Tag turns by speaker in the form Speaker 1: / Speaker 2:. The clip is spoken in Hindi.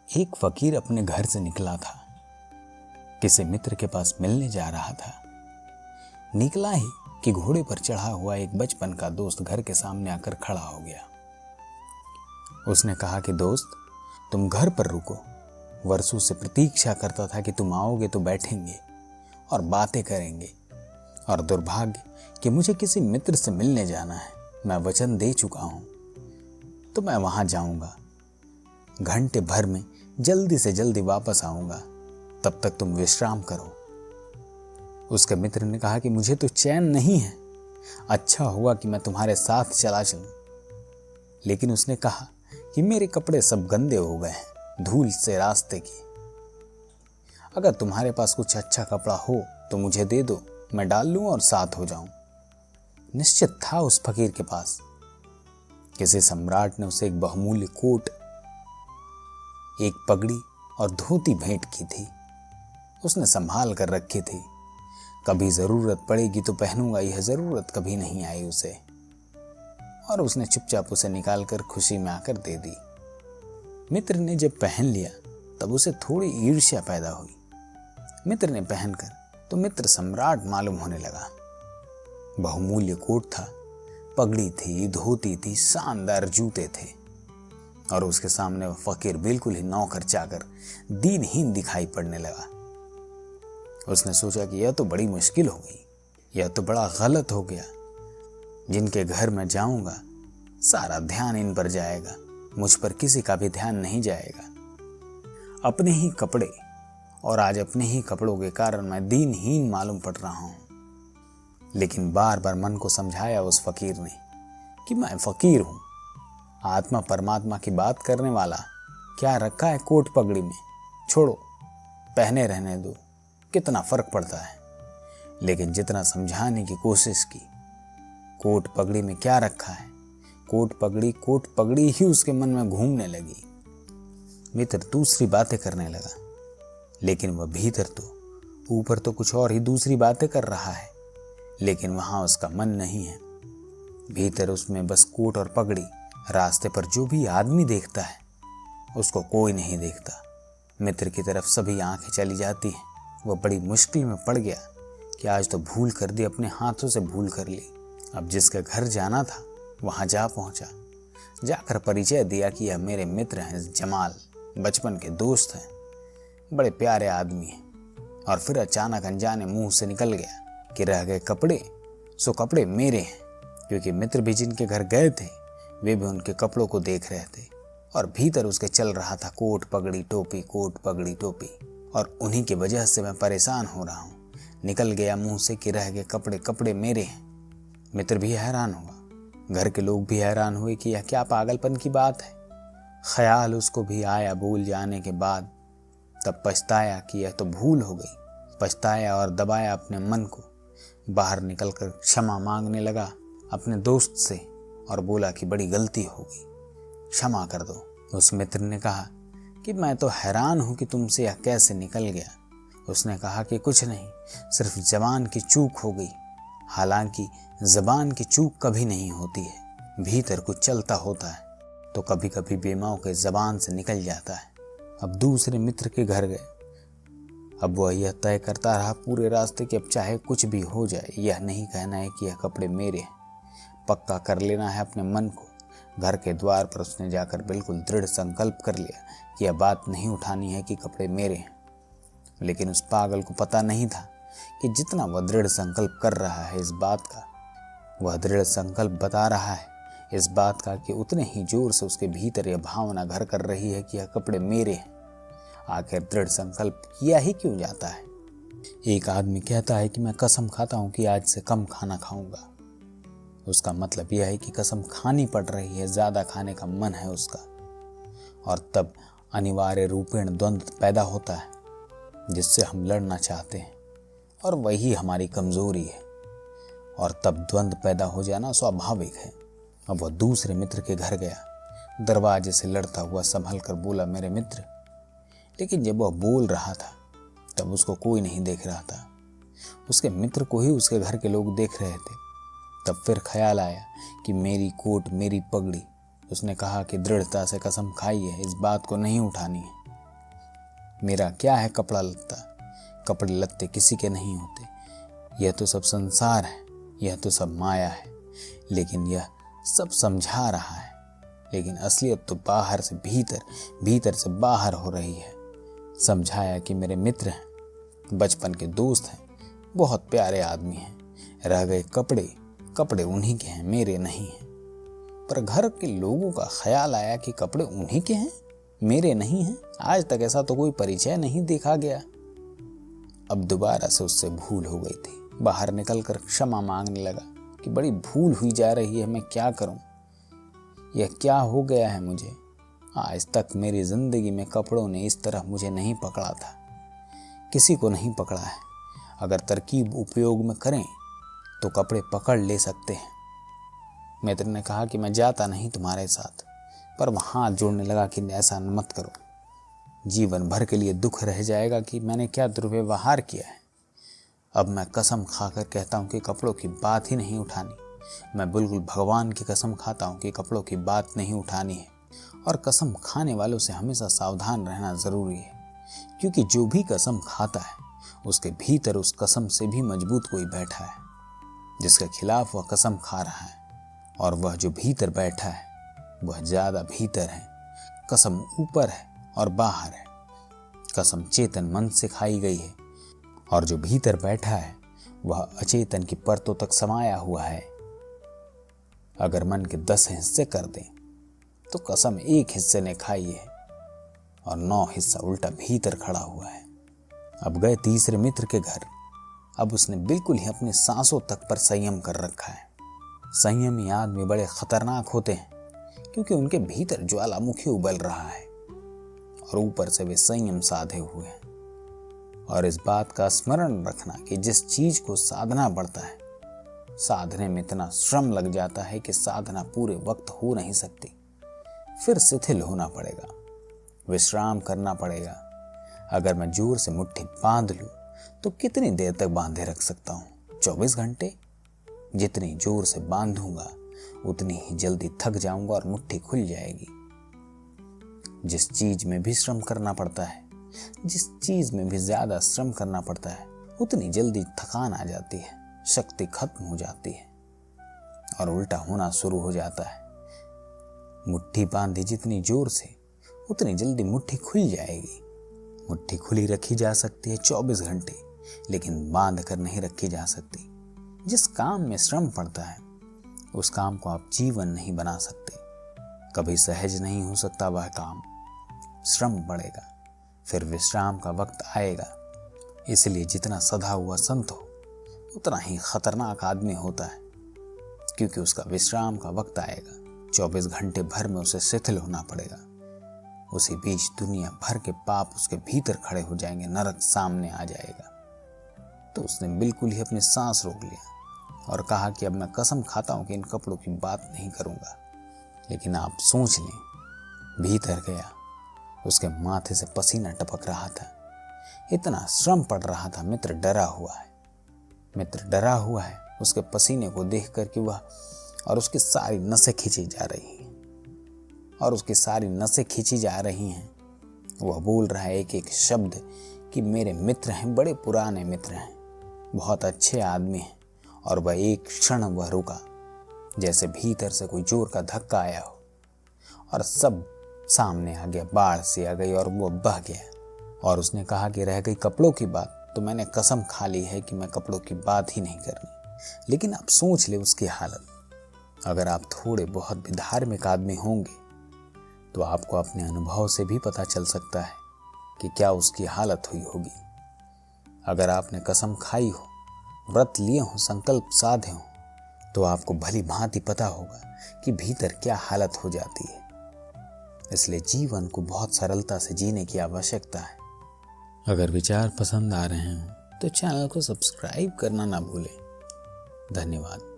Speaker 1: एक फकीर अपने घर से निकला था। किसी मित्र के पास मिलने जा रहा था। निकला ही कि घोड़े पर चढ़ा हुआ एक बचपन का दोस्त घर के सामने आकर खड़ा हो गया। उसने कहा कि दोस्त, तुम घर पर रुको। वर्षों से प्रतीक्षा करता था कि तुम आओगे तो बैठेंगे और बातें करेंगे, और दुर्भाग्य कि मुझे किसी मित्र से मिलने जाना है। मैं वचन दे चुका हूं, तो मैं वहां जाऊंगा। घंटे भर में जल्दी से जल्दी वापस आऊंगा, तब तक तुम विश्राम करो। उसके मित्र ने कहा कि मुझे तो चैन नहीं है, अच्छा हुआ कि मैं तुम्हारे साथ चला चलूं। लेकिन उसने कहा कि मेरे कपड़े सब गंदे हो गए हैं धूल से रास्ते की। अगर तुम्हारे पास कुछ अच्छा कपड़ा हो तो मुझे दे दो, मैं डाल लूं और साथ हो जाऊं। निश्चित था उस फकीर के पास किसी सम्राट ने उसे एक बहुमूल्य कोट, एक पगड़ी और धोती भेंट की थी। उसने संभाल कर रखी थी। कभी जरूरत पड़ेगी तो पहनूंगा, यह जरूरत कभी नहीं आई उसे। और उसने चुपचाप उसे निकाल कर खुशी में आकर दे दी। मित्र ने जब पहन लिया तब उसे थोड़ी ईर्ष्या पैदा हुई। मित्र ने पहनकर तो मित्र सम्राट मालूम होने लगा। बहुमूल्य कोट था, पगड़ी थी, धोती थी, शानदार जूते थे, और उसके सामने वह फकीर बिल्कुल ही नौकर चाकर दीनहीन दिखाई पड़ने लगा। उसने सोचा कि यह तो बड़ी मुश्किल हो गई, यह तो बड़ा गलत हो गया। जिनके घर मैं जाऊंगा सारा ध्यान इन पर जाएगा, मुझ पर किसी का भी ध्यान नहीं जाएगा। अपने ही कपड़े, और आज अपने ही कपड़ों के कारण मैं दीनहीन मालूम पड़ रहा हूं। लेकिन बार बार मन को समझाया उस फकीर ने कि मैं फकीर हूं, आत्मा परमात्मा की बात करने वाला, क्या रखा है कोट पगड़ी में, छोड़ो, पहने रहने दो, कितना फर्क पड़ता है। लेकिन जितना समझाने की कोशिश की, कोट पगड़ी में क्या रखा है, कोट पगड़ी ही उसके मन में घूमने लगी। मित्र दूसरी बातें करने लगा, लेकिन वह भीतर तो, ऊपर तो कुछ और ही दूसरी बातें कर रहा है, लेकिन वहां उसका मन नहीं है। भीतर उसमें बस कोट और पगड़ी। रास्ते पर जो भी आदमी देखता है उसको कोई नहीं देखता। मित्र की तरफ सभी आंखें चली जाती हैं। वह बड़ी मुश्किल में पड़ गया कि आज तो भूल कर दी, अपने हाथों से भूल कर ली। अब जिसके घर जाना था वहां जा पहुंचा। जाकर परिचय दिया कि यह मेरे मित्र हैं जमाल, बचपन के दोस्त हैं, बड़े प्यारे आदमी हैं। और फिर अचानक अनजाने मुंह से निकल गया कि रह गए कपड़े, सो कपड़े मेरे हैं। क्योंकि मित्र भी जिनके घर गए थे वे भी उनके कपड़ों को देख रहे थे, और भीतर उसके चल रहा था कोट पगड़ी टोपी, कोट पगड़ी टोपी। और उन्हीं की वजह से मैं परेशान हो रहा हूँ। निकल गया मुंह से कि रह गए कपड़े, कपड़े मेरे हैं। मित्र भी हैरान हुआ, घर के लोग भी हैरान हुए कि यह क्या पागलपन की बात है। ख्याल उसको भी आया भूल जाने के बाद। तब पछताया कि यह तो भूल हो गई। पछताया और दबाया अपने मन को। बाहर निकलकर क्षमा मांगने लगा अपने दोस्त से और बोला कि बड़ी गलती हो गई, क्षमा कर दो। उस मित्र ने कहा कि मैं तो हैरान हूं कि तुमसे यह कैसे निकल गया। उसने कहा कि कुछ नहीं, सिर्फ जबान की चूक हो गई। हालांकि जबान की चूक कभी नहीं होती है, भीतर कुछ चलता होता है तो कभी कभी बेमौके जबान से निकल जाता है। अब दूसरे मित्र के घर गए। अब वह यह तय करता रहा पूरे रास्ते कि अब चाहे कुछ भी हो जाए, यह नहीं कहना है कि यह कपड़े मेरे हैं। पक्का कर लेना है अपने मन को। घर के द्वार पर उसने जाकर बिल्कुल दृढ़ संकल्प कर लिया कि यह बात नहीं उठानी है कि कपड़े मेरे हैं। लेकिन उस पागल को पता नहीं था कि जितना वह दृढ़ संकल्प कर रहा है इस बात का, वह दृढ़ संकल्प बता रहा है इस बात का कि उतने ही जोर से उसके भीतर यह भावना घर कर रही है कि यह कपड़े मेरे हैं। आखिर दृढ़ संकल्प किया ही क्यों जाता है। एक आदमी कहता है कि मैं कसम खाता हूं कि आज से कम खाना खाऊंगा। उसका मतलब यह है कि कसम खानी पड़ रही है, ज्यादा खाने का मन है उसका। और तब अनिवार्य रूपेण द्वंद्व पैदा होता है जिससे हम लड़ना चाहते हैं, और वही हमारी कमजोरी है। और तब द्वंद्व पैदा हो जाना स्वाभाविक है। अब वह दूसरे मित्र के घर गया। दरवाजे से लड़ता हुआ संभल कर बोला, मेरे मित्र। लेकिन जब वह बोल रहा था तब उसको कोई नहीं देख रहा था। उसके मित्र को ही उसके घर के लोग देख रहे थे। तब फिर ख्याल आया कि मेरी कोट, मेरी पगड़ी। उसने कहा कि दृढ़ता से कसम खाई है, इस बात को नहीं उठानी है। मेरा क्या है कपड़ा लत्ता, कपड़े लत्ते किसी के नहीं होते। यह तो सब संसार है, यह तो सब माया है, लेकिन यह सब समझा रहा है। लेकिन असलियत तो बाहर से भीतर, भीतर से बाहर हो रही है। समझाया कि मेरे मित्र हैं, बचपन के दोस्त हैं, बहुत प्यारे आदमी हैं। रह गए कपड़े, कपड़े उन्हीं के हैं, मेरे नहीं हैं। पर घर के लोगों का ख्याल आया कि कपड़े उन्हीं के हैं, मेरे नहीं हैं। आज तक ऐसा तो कोई परिचय नहीं देखा गया। अब दोबारा से उससे भूल हो गई थी। बाहर निकलकर क्षमा मांगने लगा कि बड़ी भूल हुई जा रही है, मैं क्या करूं, यह क्या हो गया है मुझे। आज तक मेरी जिंदगी में कपड़ों ने इस तरह मुझे नहीं पकड़ा था, किसी को नहीं पकड़ा है। अगर तरकीब उपयोग में करें तो कपड़े पकड़ ले सकते हैं। मित्र ने कहा कि मैं जाता नहीं तुम्हारे साथ, पर वह हाथ जोड़ने लगा कि ऐसा मत करो, जीवन भर के लिए दुख रह जाएगा कि मैंने क्या दुर्व्यवहार किया है। अब मैं कसम खाकर कहता हूँ कि कपड़ों की बात ही नहीं उठानी। मैं बिल्कुल भगवान की कसम खाता हूँ कि कपड़ों की बात नहीं उठानी है। और कसम खाने वालों से हमेशा सावधान रहना ज़रूरी है, क्योंकि जो भी कसम खाता है उसके भीतर उस कसम से भी मजबूत कोई बैठा है, जिसके खिलाफ वह कसम खा रहा है। और वह जो भीतर बैठा है वह ज़्यादा भीतर है। कसम ऊपर है और बाहर है। कसम चेतन मन से खाई गई है, और जो भीतर बैठा है वह अचेतन की परतों तक समाया हुआ है। अगर मन के 10 हिस्से कर दें तो कसम एक हिस्से ने खाई है और 9 हिस्सा उल्टा भीतर खड़ा हुआ है। अब गए तीसरे मित्र के घर। अब उसने बिल्कुल ही अपनी सांसों तक पर संयम कर रखा है। संयमी आदमी बड़े खतरनाक होते हैं, क्योंकि उनके भीतर ज्वालामुखी उबल रहा है और ऊपर से वे संयम साधे हुए हैं। और इस बात का स्मरण रखना कि जिस चीज को साधना पड़ता है, साधने में इतना श्रम लग जाता है कि साधना पूरे वक्त हो नहीं सकती। फिर शिथिल होना पड़ेगा, विश्राम करना पड़ेगा। अगर मैं जोर से मुट्ठी बांध लूं तो कितनी देर तक बांधे रख सकता हूं? 24 घंटे। जितनी जोर से बांधूंगा उतनी ही जल्दी थक जाऊंगा और मुट्ठी खुल जाएगी। जिस चीज में भी श्रम करना पड़ता है, जिस चीज में भी ज्यादा श्रम करना पड़ता है, उतनी जल्दी थकान आ जाती है, शक्ति खत्म हो जाती है और उल्टा होना शुरू हो जाता है। मुट्ठी बांधी जितनी जोर से, उतनी जल्दी मुट्ठी खुल जाएगी। मुट्ठी खुली रखी जा सकती है 24 घंटे, लेकिन बांध कर नहीं रखी जा सकती। जिस काम में श्रम पड़ता है उस काम को आप जीवन नहीं बना सकते। कभी सहज नहीं हो सकता वह काम, श्रम पड़ेगा, फिर विश्राम का वक्त आएगा। इसलिए जितना सधा हुआ संत हो उतना ही खतरनाक आदमी होता है, क्योंकि उसका विश्राम का वक्त आएगा। 24 घंटे भर में उसे शिथिल होना पड़ेगा। उसी बीच दुनिया भर के पाप उसके भीतर खड़े हो जाएंगे, नरक सामने आ जाएगा। तो उसने बिल्कुल ही अपनी सांस रोक लिया और कहा कि अब मैं कसम खाता हूं कि इन कपड़ों की बात नहीं करूंगा। लेकिन आप सोच लें, भीतर गया, उसके माथे से पसीना टपक रहा था, इतना श्रम पड़ रहा था। मित्र डरा हुआ है, मित्र डरा हुआ है उसके पसीने को देख कर कि वह और उसकी सारी नसें खींची जा रही हैं, और उसकी सारी नसें खींची जा रही हैं। वह बोल रहा है एक एक शब्द कि मेरे मित्र हैं, बड़े पुराने मित्र हैं, बहुत अच्छे आदमी हैं। और वह एक क्षण वह रुका, जैसे भीतर से कोई जोर का धक्का आया हो और सब सामने आ गया, बाढ़ से आ गई और वो बह गया। और उसने कहा कि रह गई कपड़ों की बात, तो मैंने कसम खा ली है कि मैं कपड़ों की बात ही नहीं करनी। लेकिन आप सोच ले उसकी हालत। अगर आप थोड़े बहुत भी धार्मिक आदमी होंगे तो आपको अपने अनुभव से भी पता चल सकता है कि क्या उसकी हालत हुई होगी। अगर आपने कसम खाई हो, व्रत लिए हो, संकल्प साधे हो, तो आपको भली भांति पता होगा कि भीतर क्या हालत हो जाती है। इसलिए जीवन को बहुत सरलता से जीने की आवश्यकता है। अगर विचार पसंद आ रहे हैं तो चैनल को सब्सक्राइब करना ना भूलें। धन्यवाद।